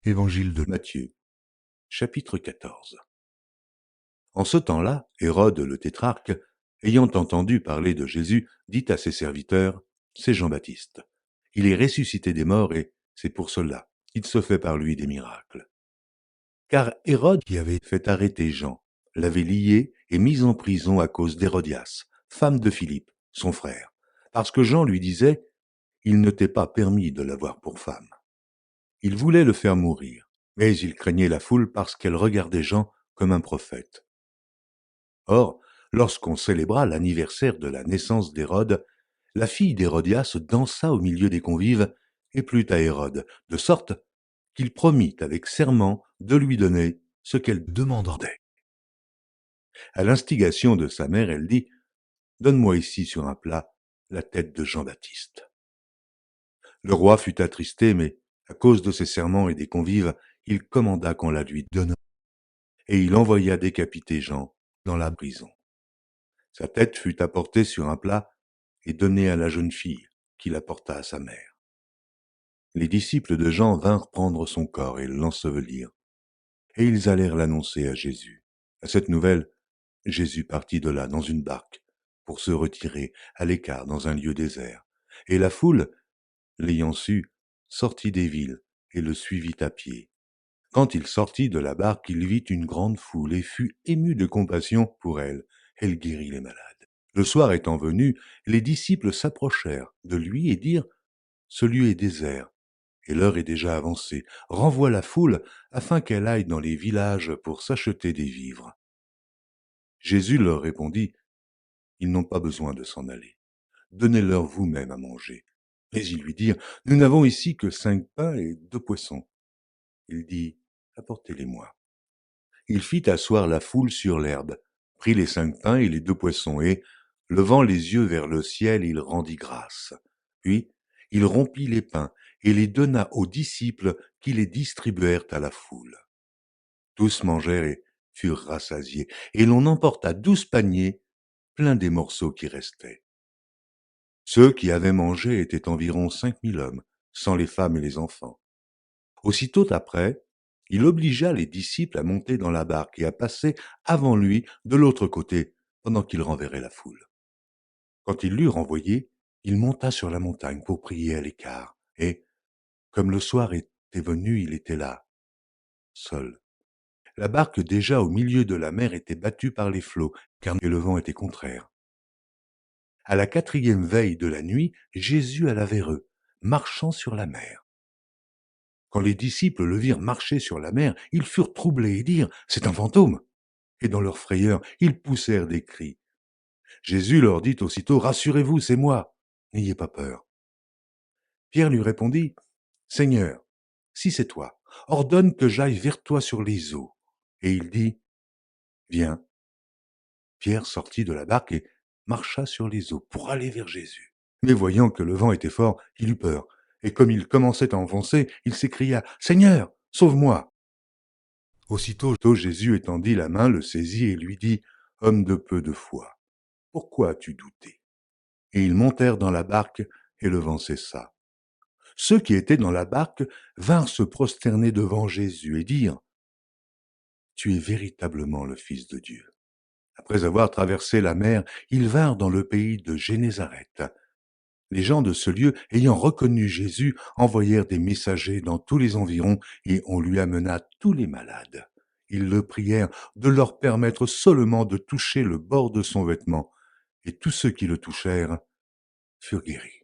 Évangile de Matthieu, chapitre 14. En ce temps-là, Hérode le tétrarque, ayant entendu parler de Jésus, dit à ses serviteurs, « C'est Jean-Baptiste. Il est ressuscité des morts et c'est pour cela qu'il se fait par lui des miracles. » Car Hérode, qui avait fait arrêter Jean, l'avait lié et mis en prison à cause d'Hérodias, femme de Philippe, son frère, parce que Jean lui disait, « Il ne t'est pas permis de l'avoir pour femme. » Il voulait le faire mourir, mais il craignait la foule parce qu'elle regardait Jean comme un prophète. Or, lorsqu'on célébra l'anniversaire de la naissance d'Hérode, la fille d'Hérodias dansa au milieu des convives et plut à Hérode, de sorte qu'il promit avec serment de lui donner ce qu'elle demandait. À l'instigation de sa mère, elle dit, « Donne-moi ici sur un plat la tête de Jean-Baptiste. » Le roi fut attristé, mais à cause de ses serments et des convives, il commanda qu'on la lui donnât, et il envoya décapiter Jean dans la prison. Sa tête fut apportée sur un plat et donnée à la jeune fille, qui l'apporta à sa mère. Les disciples de Jean vinrent prendre son corps et l'ensevelir, et ils allèrent l'annoncer à Jésus. À cette nouvelle, Jésus partit de là dans une barque pour se retirer à l'écart dans un lieu désert, et la foule, l'ayant su, sortit des villes et le suivit à pied. Quand il sortit de la barque, il vit une grande foule et fut ému de compassion pour elle. Elle guérit les malades. Le soir étant venu, les disciples s'approchèrent de lui et dirent, « Ce lieu est désert, et l'heure est déjà avancée. Renvoie la foule afin qu'elle aille dans les villages pour s'acheter des vivres. » Jésus leur répondit, « Ils n'ont pas besoin de s'en aller. Donnez-leur vous-même à manger. » Mais ils lui dirent, « Nous n'avons ici que 5 pains et 2 poissons. » Il dit, « Apportez-les-moi. » Il fit asseoir la foule sur l'herbe, prit les 5 pains et les 2 poissons et, levant les yeux vers le ciel, il rendit grâce. Puis, il rompit les pains et les donna aux disciples qui les distribuèrent à la foule. Tous mangèrent et furent rassasiés, et l'on emporta 12 paniers pleins des morceaux qui restaient. Ceux qui avaient mangé étaient environ 5000 hommes, sans les femmes et les enfants. Aussitôt après, il obligea les disciples à monter dans la barque et à passer avant lui de l'autre côté, pendant qu'il renverrait la foule. Quand il l'eut renvoyé, il monta sur la montagne pour prier à l'écart, et, comme le soir était venu, il était là, seul. La barque déjà au milieu de la mer était battue par les flots, car le vent était contraire. À la 4e veille de la nuit, Jésus alla vers eux, marchant sur la mer. Quand les disciples le virent marcher sur la mer, ils furent troublés et dirent, « C'est un fantôme !» Et dans leur frayeur, ils poussèrent des cris. Jésus leur dit aussitôt, « Rassurez-vous, c'est moi, n'ayez pas peur. » Pierre lui répondit, « Seigneur, si c'est toi, ordonne que j'aille vers toi sur les eaux. » Et il dit, « Viens. » Pierre sortit de la barque et marcha sur les eaux pour aller vers Jésus. Mais voyant que le vent était fort, il eut peur, et comme il commençait à enfoncer, il s'écria, « Seigneur, sauve-moi !» Aussitôt Jésus étendit la main, le saisit et lui dit, « Homme de peu de foi, pourquoi as-tu douté ?» Et ils montèrent dans la barque, et le vent cessa. Ceux qui étaient dans la barque vinrent se prosterner devant Jésus et dirent, « Tu es véritablement le Fils de Dieu. » Après avoir traversé la mer, ils vinrent dans le pays de Génézareth. Les gens de ce lieu, ayant reconnu Jésus, envoyèrent des messagers dans tous les environs et on lui amena tous les malades. Ils le prièrent de leur permettre seulement de toucher le bord de son vêtement, et tous ceux qui le touchèrent furent guéris.